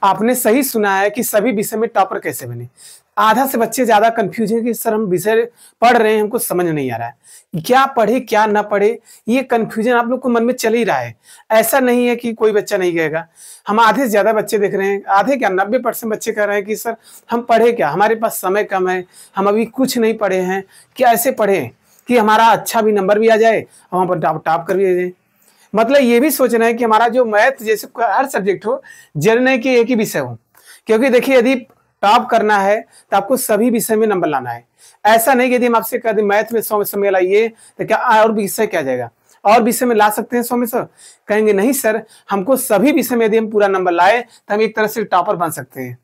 आपने सही सुना है कि सभी विषय में टॉपर कैसे बने। आधा से बच्चे ज्यादा कंफ्यूज हैं कि सर हम विषय पढ़ रहे हैं, हमको समझ नहीं आ रहा है, क्या पढ़े क्या ना पढ़े, ये कंफ्यूजन आप लोग को मन में चल ही रहा है। ऐसा नहीं है कि कोई बच्चा नहीं कहेगा, हम आधे से ज्यादा बच्चे देख रहे हैं, आधे क्या 90% बच्चे कह रहे हैं कि सर हम पढ़े क्या, हमारे पास समय कम है, हम अभी कुछ नहीं पढ़े हैं, क्या ऐसे पढ़े कि हमारा अच्छा भी नंबर भी आ जाए और वहाँ पर टॉप कर भी जाए। मतलब ये भी सोचना है कि हमारा जो मैथ जैसे हर सब्जेक्ट हो, जरूरी नहीं कि एक ही विषय हो, क्योंकि देखिए यदि टॉप करना है तो आपको सभी विषय में नंबर लाना है। ऐसा नहीं कि यदि हम आपसे कह दें मैथ में 100 में 100 में लाइए तो क्या और विषय क्या जाएगा, और विषय में ला सकते हैं 100 में 100, कहेंगे नहीं सर, हमको सभी विषय में यदि हम पूरा नंबर लाए तो हम एक तरह से टॉपर बन सकते हैं।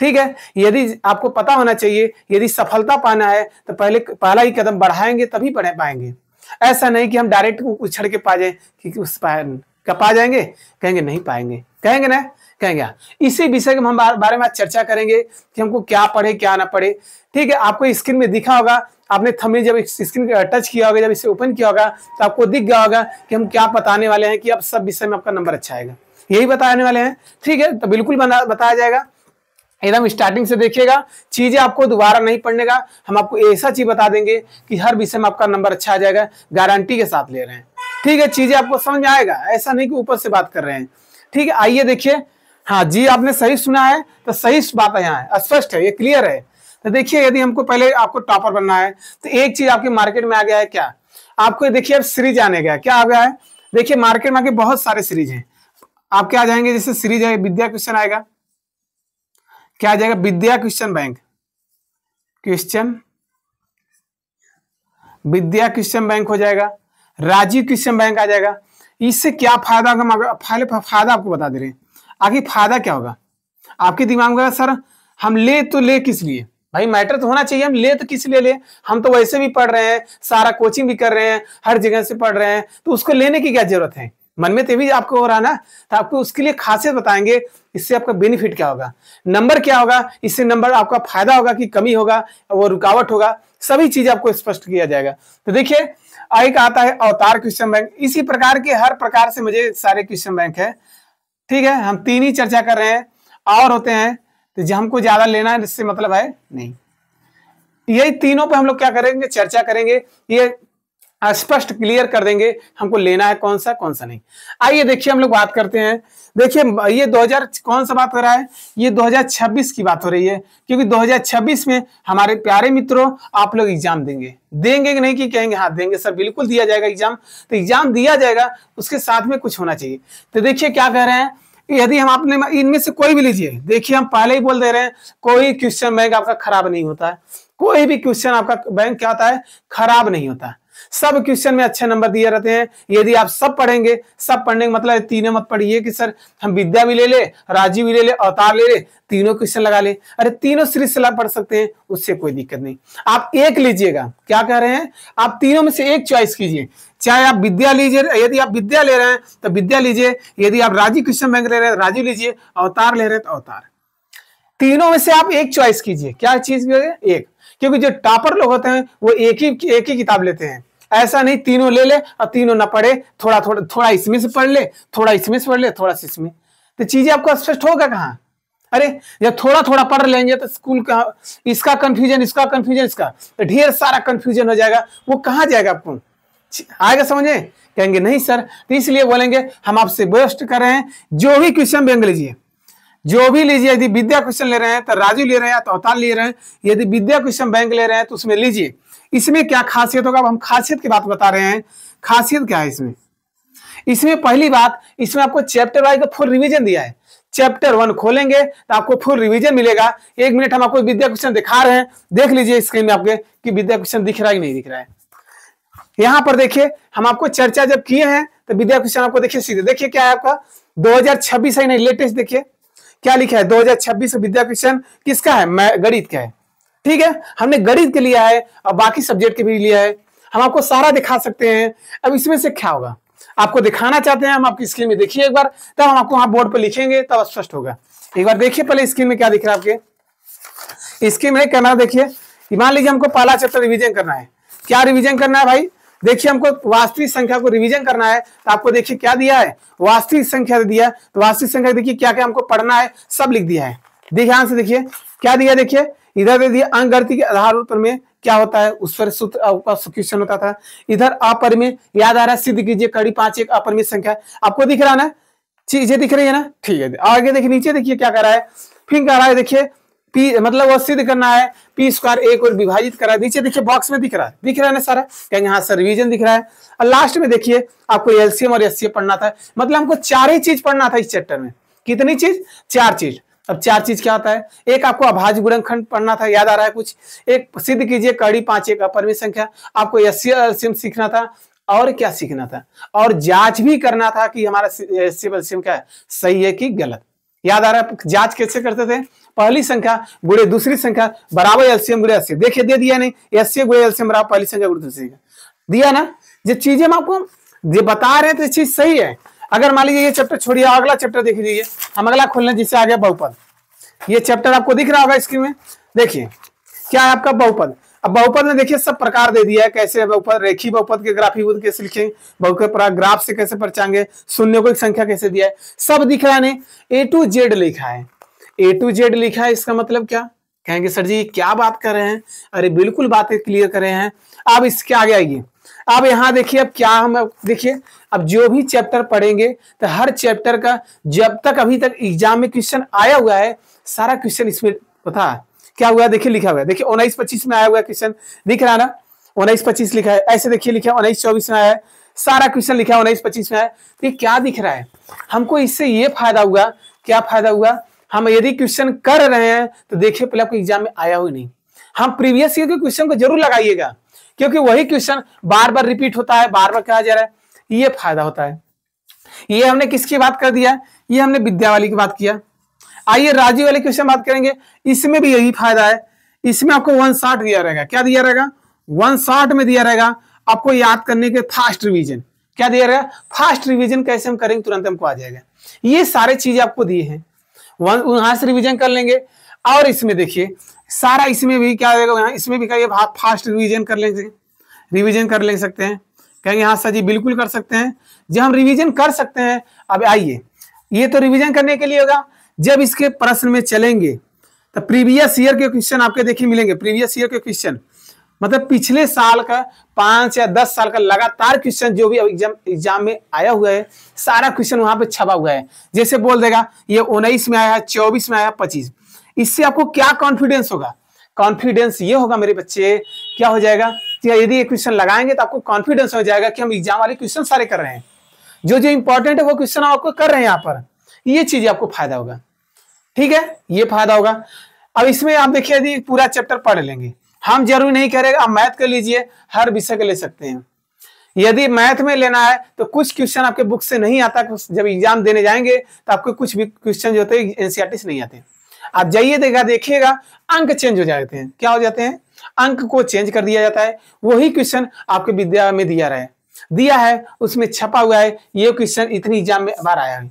ठीक है, यदि आपको पता होना चाहिए यदि सफलता पाना है तो पहला ही कदम बढ़ाएंगे तभी पढ़ पाएंगे। ऐसा नहीं कि हम डायरेक्ट उछड़ के पा जाए कि उस क्या पा जाएंगे, कहेंगे नहीं पाएंगे, कहेंगे ना, कहेंगे। इसी विषय के हम बारे में चर्चा करेंगे कि हमको क्या पढ़े क्या ना पढ़े। ठीक है, आपको स्क्रीन में दिखा होगा, आपने थंबनेल जब स्क्रीन टच किया होगा, जब इसे ओपन किया होगा तो आपको दिख गया होगा कि हम क्या बताने वाले हैं कि अब सब विषय में आपका नंबर अच्छा आएगा, यही बताने वाले हैं। ठीक है, तो बिल्कुल बताया जाएगा, एकदम स्टार्टिंग से देखिएगा, चीजें आपको दोबारा नहीं पढ़ने का, हम आपको ऐसा चीज बता देंगे कि हर विषय में आपका नंबर अच्छा आ जाएगा, गारंटी के साथ ले रहे हैं। ठीक है, चीजें आपको समझ में आएगा, ऐसा नहीं कि ऊपर से बात कर रहे हैं। ठीक है, आइए देखिए, हाँ जी आपने सही सुना है, तो सही बात है, यहाँ है, स्पष्ट है, ये क्लियर है। तो देखिए यदि हमको पहले आपको टॉपर बनना है तो एक चीज आपके मार्केट में आ गया है, क्या आपको देखिए अब सीरीज आने गया, क्या आ गया है, देखिए मार्केट में आके बहुत सारे सीरीज हैं, आप क्या आ जाएंगे, जैसे सीरीज है विद्या क्वेश्चन आएगा, क्या आ जाएगा, विद्या क्वेश्चन बैंक, विद्या क्वेश्चन बैंक हो जाएगा, राजीव क्वेश्चन बैंक आ जाएगा। इससे क्या फायदा होगा, फायदा आपको बता दे रहे हैं। आखिर फायदा क्या होगा आपके दिमाग में, सर हम ले तो ले किस लिए, भाई मैटर तो होना चाहिए, हम ले तो किस लिए ले, हम तो वैसे भी पढ़ रहे हैं, सारा कोचिंग भी कर रहे हैं, हर जगह से पढ़ रहे हैं, तो उसको लेने की क्या जरूरत है, मन में तो भी आपको हो रहा ना, तो आपको उसके लिए खासियत बताएंगे, इससे आपका बेनिफिट क्या होगा, नंबर क्या होगा, इससे नंबर आपका फायदा होगा कि कमी होगा, वो रुकावट होगा, सभी चीज आपको स्पष्ट किया जाएगा। तो देखिए एक आता है अवतार क्वेश्चन बैंक, इसी प्रकार के हर प्रकार से मुझे सारे क्वेश्चन बैंक है। ठीक है, हम तीन ही चर्चा कर रहे हैं, और होते हैं तो जो हमको ज्यादा लेना है इससे मतलब है नहीं, यही तीनों पे हम लोग क्या करेंगे, चर्चा करेंगे, ये स्पष्ट क्लियर कर देंगे हमको लेना है कौन सा नहीं। आइए देखिए हम लोग बात करते हैं, देखिए ये 2000 कौन सा बात हो रहा है, ये 2026 की बात हो रही है, क्योंकि 2026 में हमारे प्यारे मित्रों आप लोग एग्जाम देंगे कि नहीं, कि कहेंगे हाँ देंगे सर, बिल्कुल दिया जाएगा एग्जाम, तो एग्जाम दिया जाएगा, उसके साथ में कुछ होना चाहिए। तो देखिए क्या कह रहे हैं, यदि हम आपने इनमें से कोई भी लीजिए, देखिए हम पहले ही बोल दे रहे हैं कोई क्वेश्चन बैंक आपका खराब नहीं होता है, कोई भी क्वेश्चन आपका बैंक क्या होता है, खराब नहीं होता है, सब क्वेश्चन में अच्छे नंबर दिए रहते हैं। यदि आप सब पढ़ेंगे, सब पढ़ने का मतलब तीनों मत पढ़िए कि सर हम विद्या भी ले ले, राजीव भी ले ले, अवतार ले ले, तीनों क्वेश्चन लगा ले, अरे तीनों सीरीज से पढ़ सकते हैं, उससे कोई दिक्कत नहीं। आप एक लीजिएगा, क्या कह रहे हैं, आप तीनों में से एक चॉइस कीजिए, चाहे आप विद्या लीजिए, यदि आप विद्या ले रहे हैं तो विद्या लीजिए, यदि आप राजीव क्वेश्चन बैंक ले रहे हैं राजीव लीजिए, अवतार ले रहे हैं तो अवतार, तीनों में से आप एक चॉइस कीजिए, क्या चीज एक, क्योंकि जो टॉपर लोग होते हैं वो एक ही किताब लेते हैं, ऐसा नहीं तीनों ले ले और तीनों ना पढ़े, थोड़ा इसमें से पढ़ ले, थोड़ा इसमें से पढ़ ले, थोड़ा से इसमें, तो चीजें आपको स्पष्ट होगा कहाँ, अरे जब थोड़ा पढ़ लेंगे तो स्कूल का इसका कंफ्यूजन, इसका तो ढेर सारा कंफ्यूजन हो जाएगा, वो कहाँ जाएगा, आपको आएगा समझे, कहेंगे नहीं सर, तो इसलिए बोलेंगे हम आपसे बेस्ट कर रहे हैं, जो भी क्वेश्चन बैंक लीजिए, जो भी लीजिए, यदि विद्या क्वेश्चन ले रहे हैं तो राजू ले रहे हैं तो अवतार ले रहे हैं, यदि विद्या क्वेश्चन बैंक ले रहे हैं तो उसमें लीजिए। इसमें क्या खासियत होगा, अब हम खासियत की बात बता रहे हैं, खासियत क्या है इसमें पहली बात, इसमें आपको चैप्टर वाइज का फुल रिवीजन दिया है, चैप्टर 1 खोलेंगे तो आपको फुल रिवीजन मिलेगा। 1 मिनट हम आपको विद्या क्वेश्चन दिखा रहे हैं, देख लीजिए स्क्रीन में आपके कि विद्या क्वेश्चन दिख रहा है कि नहीं दिख रहा है। यहाँ पर देखिए हम आपको चर्चा जब किए हैं तो विद्या क्वेश्चन आपको देखिए सीधे, देखिए क्या है आपका 2026 है, नहीं लेटेस्ट, देखिए क्या लिखा है 2026 विद्या क्वेश्चन किसका है, गणित का है। ठीक है, हमने गणित के लिया है और बाकी सब्जेक्ट के भी लिया है, हम आपको सारा दिखा सकते हैं। अब इसमें से क्या होगा आपको दिखाना चाहते हैं, हम आपकी स्क्रीन में देखिए एक बार, तब हम आपको वहां बोर्ड पर लिखेंगे तब स्पष्ट होगा। एक बार देखिए पहले स्क्रीन में क्या दिख रहा है आपके, स्क्रीन में कैमरा देखिए, मान लीजिए हमको पहला चैप्टर रिवीजन करना है, क्या रिवीजन करना है भाई, देखिए हमको वास्तविक संख्या को रिवीजन करना है, तो आपको देखिए क्या दिया है, वास्तविक संख्या दिया है, तो वास्तविक संख्या देखिए क्या क्या हमको पढ़ना है सब लिख दिया है। ध्यान से देखिए क्या दिया, देखिए इधर दे दिया अंक गणित के आधार पर में क्या होता है उस पर सूत्र क्वेश्चन होता था। इधर अपरिमेय याद आ रहा है, सिद्ध कीजिए कड़ी 5 एक अपरिमेय संख्या, आपको दिख रहा ना, चीजें दिख रही है ना, ठीक है। आगे देखिए नीचे देखिए क्या कर रहा है, फिर कह रहा है देखिए पी मतलब वो सिद्ध करना है पी स्क्वायर एक और विभाजित करा है। नीचे देखिए बॉक्स में दिख रहा है ना सारा, कहेंगे हाँ सर रिवीजन दिख रहा है। और लास्ट में देखिए आपको एलसीएम और एचसीएफ पढ़ना था, मतलब हमको 4 ही चीज पढ़ना था इस चैप्टर में। कितनी चीज, 4 चीज। अब 4 चीज क्या होता है, एक आपको अभाज्य गुणनखंड पढ़ना था, याद आ रहा है कुछ, एक सिद्ध कीजिए कड़ी 5 एक अपरिमेय संख्या, आपको एलसीएम सीखना था, और क्या सीखना था, और जांच भी करना था कि हमारा एलसीएम क्या है, सही है कि गलत। याद आ रहा है जांच कैसे करते थे, पहली संख्या गुणे दूसरी संख्या बराबर एलसीएम गुणे एचसीएफ, देखिए दे दिया नहीं, एचसीएफ गुणे एलसीएम बराबर पहली संख्या गुणे दूसरी संख्या, दिया ना। जो चीजें हम आपको जो बता रहे थे चीज सही है। अगर मान लीजिए ये चैप्टर छोड़िए, अगला चैप्टर देख लीजिए, हम अगला खोल लें जिससे आ गया बहुपद। ये चैप्टर आपको दिख रहा होगा स्क्रीन में, देखिए क्या है आपका बहुपद। अब बहुपद में देखिए सब प्रकार दे दिया है, कैसे बहुपद, रेखीय बहुपद के ग्राफीभूत कैसे लिखेंगे, बहुपद प्रकार ग्राफ से कैसे पहचानेंगे, शून्य को एक संख्या कैसे दिया है, सब दिख रहा है। ए टू जेड लिखा है, ए टू जेड लिखा है, इसका मतलब क्या, कहेंगे सर जी क्या बात कर रहे हैं, अरे बिल्कुल बातें क्लियर कर रहे हैं। अब इसके आगे आइए, अब यहाँ देखिए अब क्या हम देखिए, अब जो भी चैप्टर पढ़ेंगे तो हर चैप्टर का जब तक अभी तक एग्जाम में क्वेश्चन आया हुआ है सारा क्वेश्चन इसमें पता है क्या हुआ, देखिए लिखा हुआ है, देखिए 19-25 में आया हुआ है क्वेश्चन, दिख रहा है ना 19-25 लिखा है, ऐसे देखिए लिखा है 19-24 में आया है, सारा क्वेश्चन लिखा है 19-25 में आया है। तो ये क्या दिख रहा है हमको, इससे ये फायदा हुआ, क्या फायदा हुआ, हम यदि क्वेश्चन कर रहे हैं तो देखिए पहले आपको एग्जाम में आया हो नहीं, हम प्रीवियस ईयर के क्वेश्चन को जरूर लगाइएगा, क्योंकि वही क्वेश्चन बार बार रिपीट होता है, बार बार कहा जा रहा है, ये फायदा होता है। ये हमने किसकी बात कर दिया, ये हमने विद्या वाली की बात किया। आइए राजीव वाले क्वेश्चन बात करेंगे, इसमें भी यही फायदा है, इसमें आपको 160 दिया रहेगा, क्या दिया रहेगा 160 में दिया रहेगा, आपको याद करने के फास्ट रिवीजन, क्या दिया रहेगा फास्ट रिवीजन, कैसे हम करेंगे तुरंत हमको आ जाएगा। ये सारे चीजें आपको दिए हैं, वहां से रिवीजन कर लेंगे। और इसमें देखिए सारा इसमें भी क्या रहेगा, इसमें भी कहिए फास्ट रिवीजन कर लेंगे, रिवीजन कर ले सकते हैं, कहेंगे हाँ सर जी बिल्कुल कर सकते हैं, जब हम रिवीजन कर सकते हैं। अब आइए ये तो रिवीजन करने के लिए होगा, जब इसके प्रश्न में चलेंगे तो प्रीवियस ईयर के क्वेश्चन आपके देखिए मिलेंगे, प्रीवियस ईयर के क्वेश्चन मतलब पिछले साल का 5 या 10 साल का लगातार क्वेश्चन जो भी एग्जाम में आया हुआ है सारा क्वेश्चन वहां पे छपा हुआ है। जैसे बोल देगा ये 19 में आया, 24 में आया, 25, इससे आपको क्या कॉन्फिडेंस होगा, कॉन्फिडेंस ये होगा मेरे बच्चे, क्या हो जाएगा कि यदि ये क्वेश्चन लगाएंगे तो आपको कॉन्फिडेंस हो जाएगा कि हम एग्जाम वाले क्वेश्चन सारे कर रहे हैं, जो जो इंपॉर्टेंट है वो क्वेश्चन आपको कर रहे हैं यहाँ पर, ये चीज आपको फायदा होगा। ठीक है, ये फायदा होगा। अब इसमें आप देखिए यदि पूरा चैप्टर पढ़ लेंगे, हम जरूरी नहीं करेगा, आप मैथ कर लीजिए, हर विषय के ले सकते हैं। यदि मैथ में लेना है तो कुछ क्वेश्चन आपके बुक से नहीं आता, जब एग्जाम देने जाएंगे तो आपको कुछ भी क्वेश्चन जो होते हैं एनसीईआरटी से नहीं आते, आप जाइए देखिएगा अंक चेंज हो जाते हैं, क्या हो जाते हैं, अंक को चेंज कर दिया जाता है, वही क्वेश्चन आपके विद्या में दिया है उसमें छपा हुआ है, ये क्वेश्चन इतनी एग्जाम में बार आया है,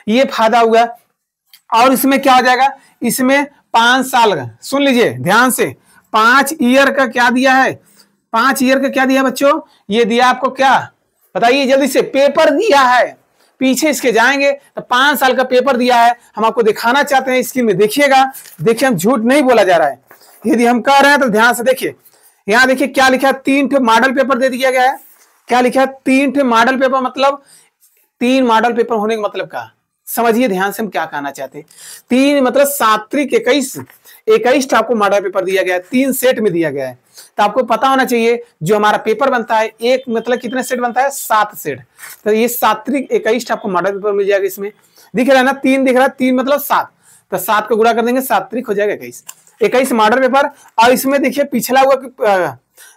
ये फायदा हुआ। और इसमें क्या हो जाएगा, इसमें 5 साल का, सुन लीजिए ध्यान से, 5 ईयर का क्या दिया है, 5 ईयर का क्या दिया बच्चों, ये दिया आपको क्या बताइए जल्दी से, पेपर दिया है, पीछे इसके जाएंगे तो 5 साल का पेपर दिया है, हम आपको दिखाना चाहते हैं स्क्रीन में, देखिएगा, देखिए हम झूठ नहीं बोला जा रहा है, यदि हम कह रहे हैं तो ध्यान से देखिए, यहाँ देखिए क्या लिखा है, 3 मॉडल पेपर दे दिया गया है, क्या लिखा है 3 मॉडल पेपर, मतलब 3 मॉडल पेपर होने का मतलब क्या, समझिए ध्यान से हम क्या कहना चाहते हैं, 3 मतलब 21 आपको मॉडल पेपर दिया गया है, 3 सेट में दिया गया है, तो आपको पता होना चाहिए जो हमारा पेपर बनता है एक मतलब कितने सेट बनता है, 7 सेट, तो ये 21 आपको मॉडल पेपर मिल जाएगा। इसमें दिख रहा है ना 3 दिख रहा है, 3 मतलब 7, तो 7 को गुणा कर देंगे, 7 हो जाएगा 21 मॉडल पेपर। और इसमें देखिए पिछला हुआ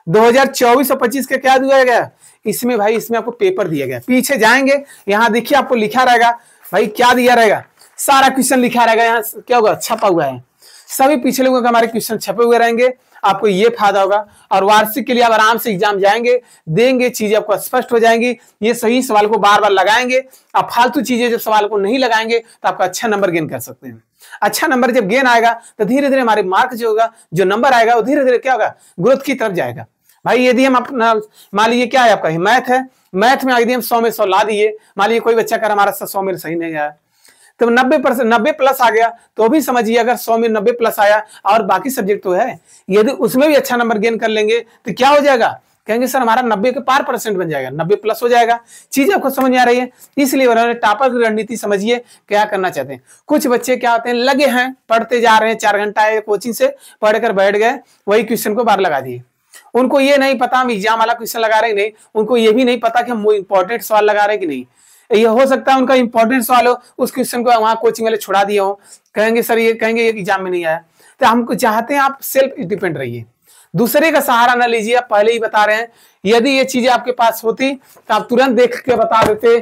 2024 और 25 का क्या दिया गया, इसमें भाई इसमें आपको पेपर दिया गया, पीछे जाएंगे यहाँ देखिए आपको लिखा रहेगा भाई क्या दिया रहेगा, सारा क्वेश्चन लिखा रहेगा, यहाँ क्या होगा छपा हुआ है, सभी पिछले हुए हमारे क्वेश्चन छपे हुए रहेंगे, आपको ये फायदा होगा। और वार्षिक के लिए आप आराम से एग्जाम जाएंगे, देंगे, चीजें आपको स्पष्ट हो जाएंगी, ये सही सवाल को बार बार लगाएंगे, आप फालतू चीजें जब सवाल को नहीं लगाएंगे तो आपका अच्छा नंबर गेन कर सकते हैं। अच्छा नंबर जब गेन आएगा तो धीरे धीरे हमारे मार्क जो होगा, जो नंबर आएगा वो धीरे धीरे क्या होगा, ग्रोथ की तरफ जाएगा, भाई यदि हम अपना मान लीजिए क्या है आपका मैथ है, मैथ में यदि हम 100 में 100 ला दिए, मान लीजिए कोई बच्चा कर हमारा 100 में सही नहीं आया तो 90% 90 प्लस आ गया, तो भी समझिए अगर 100 में 90 प्लस आया और बाकी सब्जेक्ट तो है, यदि उसमें भी अच्छा नंबर गेन कर लेंगे तो क्या हो जाएगा, कहेंगे सर हमारा 90 के पार % बन जाएगा, 90 प्लस हो जाएगा। चीज आपको समझ में आ रही है? इसलिए उन्होंने टॉपर की रणनीति समझिए क्या करना चाहते हैं। कुछ बच्चे क्या होते हैं, लगे हैं पढ़ते जा रहे हैं, 4 घंटा कोचिंग से पढ़कर बैठ गए, वही क्वेश्चन को बार लगा दिए। उनको ये नहीं पता हम एग्जाम वाला क्वेश्चन लगा रहे हैं नहीं, उनको ये भी नहीं पता कि हम वो इंपॉर्टेंट सवाल लगा रहे हैं कि नहीं। ये हो सकता है उनका इंपॉर्टेंट सवाल हो, उस क्वेश्चन को वहां कोचिंग वाले छुड़ा दिए हो, कहेंगे सर ये कहेंगे ये एग्जाम में नहीं आया। तो हमको चाहते हैं आप सेल्फ डिपेंड रहिए, दूसरे का सहारा ना लीजिए। आप पहले ही बता रहे हैं, यदि ये चीजें आपके पास होती तो आप तुरंत देख के बता देते,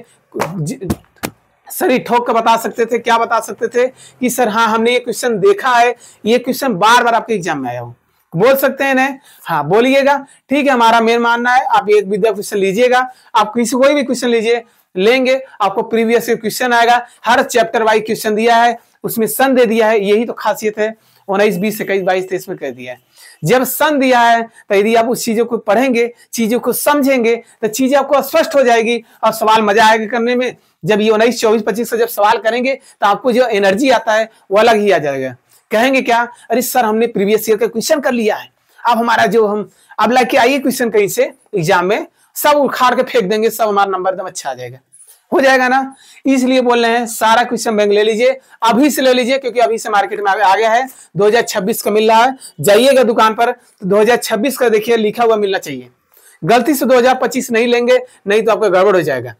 सर ठोक के बता सकते थे। क्या बता सकते थे कि सर हाँ हमने ये क्वेश्चन देखा है, ये क्वेश्चन बार बार आपके एग्जाम में आया हो, बोल सकते हैं ना? हाँ बोलिएगा, ठीक है। हमारा मेन मानना है आप एक विद्या क्वेश्चन लीजिएगा, आप किसी कोई भी क्वेश्चन लीजिए, लेंगे आपको प्रीवियस क्वेश्चन आएगा, हर चैप्टर वाइज क्वेश्चन दिया है, उसमें सन दे दिया है, यही तो खासियत है। 19, 20, 21, 22, 23 में कह दिया है। जब सन दिया है तो यदि आप उस चीजों को पढ़ेंगे, चीजों को समझेंगे तो चीजें आपको स्पष्ट हो जाएगी और सवाल मजा आएगा करने में। जब ये 19, 24, 25 से जब सवाल करेंगे तो आपको जो एनर्जी आता है वो अलग ही आ जाएगा। कहेंगे क्या, अरे सर हमने प्रीवियस ईयर का क्वेश्चन कर लिया है, अब हमारा जो हम अब लेके आइए क्वेश्चन कहीं से एग्जाम में, सब उखाड़ के फेंक देंगे, सब हमारा नंबर एकदम अच्छा आ जाएगा, हो जाएगा ना। इसलिए बोल रहे हैं सारा क्वेश्चन बैंक ले लीजिए, अभी से ले लीजिए, क्योंकि अभी से मार्केट में आ गया है। 2026 का मिल रहा है, जाइएगा दुकान पर तो 2026 का देखिए लिखा हुआ मिलना चाहिए। गलती से 2025 नहीं लेंगे, नहीं तो आपका गड़बड़ हो जाएगा।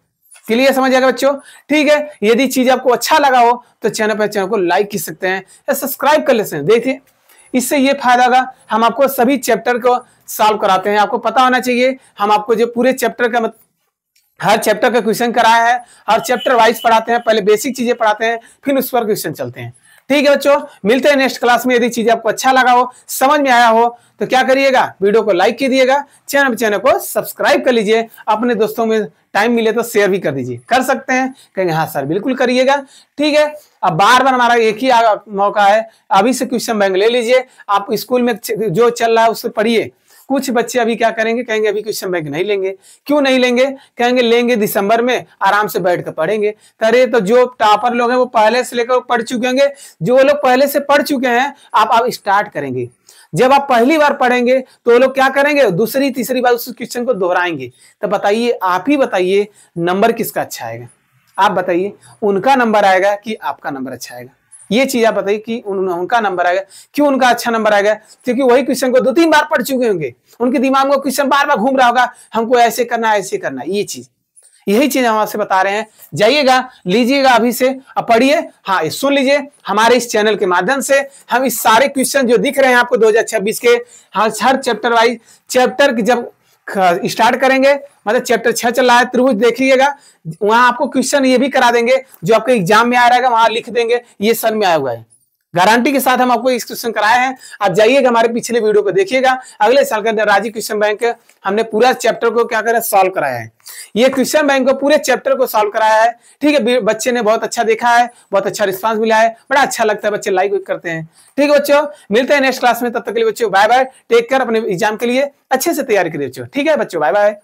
क्लियर समझ आएगा बच्चों? ठीक है, यदि चीज आपको अच्छा लगा हो तो चैनल को लाइक कर सकते हैं या सब्सक्राइब कर लेते हैं। देखिए इससे ये फायदा होगा, हम आपको सभी चैप्टर को सॉल्व कराते हैं। आपको पता होना चाहिए हम आपको जो पूरे चैप्टर का हर चैप्टर का क्वेश्चन कराया है, हर चैप्टर वाइज पढ़ाते हैं, पहले बेसिक चीजें पढ़ाते हैं, फिर उस पर क्वेश्चन चलते हैं। ठीक है बच्चों, मिलते हैं नेक्स्ट क्लास में। यदि चीजें आपको अच्छा लगा हो, समझ में आया हो तो क्या करिएगा, वीडियो को लाइक कीजिएगा, चैनल को सब्सक्राइब कर लीजिए, अपने दोस्तों में टाइम मिले तो शेयर भी कर दीजिए। कर सकते हैं, कहेंगे हाँ सर बिल्कुल करिएगा। ठीक है, अब बार बार हमारा एक ही मौका है, अभी से क्वेश्चन बैंक ले लीजिए। आप स्कूल में जो चल रहा है उससे पढ़िए। कुछ बच्चे अभी क्या करेंगे, कहेंगे अभी क्वेश्चन बैंक नहीं लेंगे। क्यों नहीं लेंगे, कहेंगे लेंगे दिसंबर में, आराम से बैठ कर पढ़ेंगे। अरे तो जो टॉपर लोग हैं वो पहले से लेकर पढ़ चुके होंगे, जो लोग पहले से पढ़ चुके हैं आप स्टार्ट करेंगे। जब आप पहली बार पढ़ेंगे तो वो लोग क्या करेंगे, दूसरी तीसरी बार उस क्वेश्चन को दोहराएंगे। तो बताइए, आप ही बताइए नंबर किसका अच्छा आएगा? आप बताइए, उनका नंबर आएगा कि आपका नंबर अच्छा आएगा? ये चीज आप बताइए कि उनका नंबर आएगा। क्यों उनका अच्छा नंबर आएगा? क्योंकि वही क्वेश्चन को 2-3 बार पढ़ चुके होंगे, उनके दिमाग में क्वेश्चन बार बार घूम रहा होगा, हमको ऐसे करना ऐसे करना। ये चीज, यही चीज हम आपसे बता रहे हैं। जाइएगा, लीजिएगा अभी से, अब पढ़िए। हाँ सुन लीजिए, हमारे इस चैनल के माध्यम से हम इस सारे क्वेश्चन जो दिख रहे हैं आपको 2026 के, हर चैप्टर वाइज चैप्टर की जब स्टार्ट करेंगे, मतलब चैप्टर 6 चल रहा है, त्रिभुज देखिएगा, वहां आपको क्वेश्चन ये भी करा देंगे जो आपके एग्जाम में आ रहेगा, वहां लिख देंगे ये सन में आया हुआ है। गारंटी के साथ हम आपको इस क्वेश्चन कराए हैं। आप जाइएगा हमारे पिछले वीडियो को देखिएगा, अगले साल का राजीव क्वेश्चन बैंक हमने पूरा चैप्टर को क्या करा, सॉल्व कराया है। ये क्वेश्चन बैंक को पूरे चैप्टर को सॉल्व कराया है। ठीक है, बच्चे ने बहुत अच्छा देखा है, बहुत अच्छा रिस्पांस मिला है, बड़ा अच्छा लगता है, बच्चे लाइक करते हैं। ठीक है बच्चों, मिलते हैं नेक्स्ट क्लास में, तब तक के लिए बच्चों बाय बाय, टेक केयर, अपने एग्जाम के लिए अच्छे से तैयारी करिए बच्चों। ठीक है बच्चों, बाय बाय।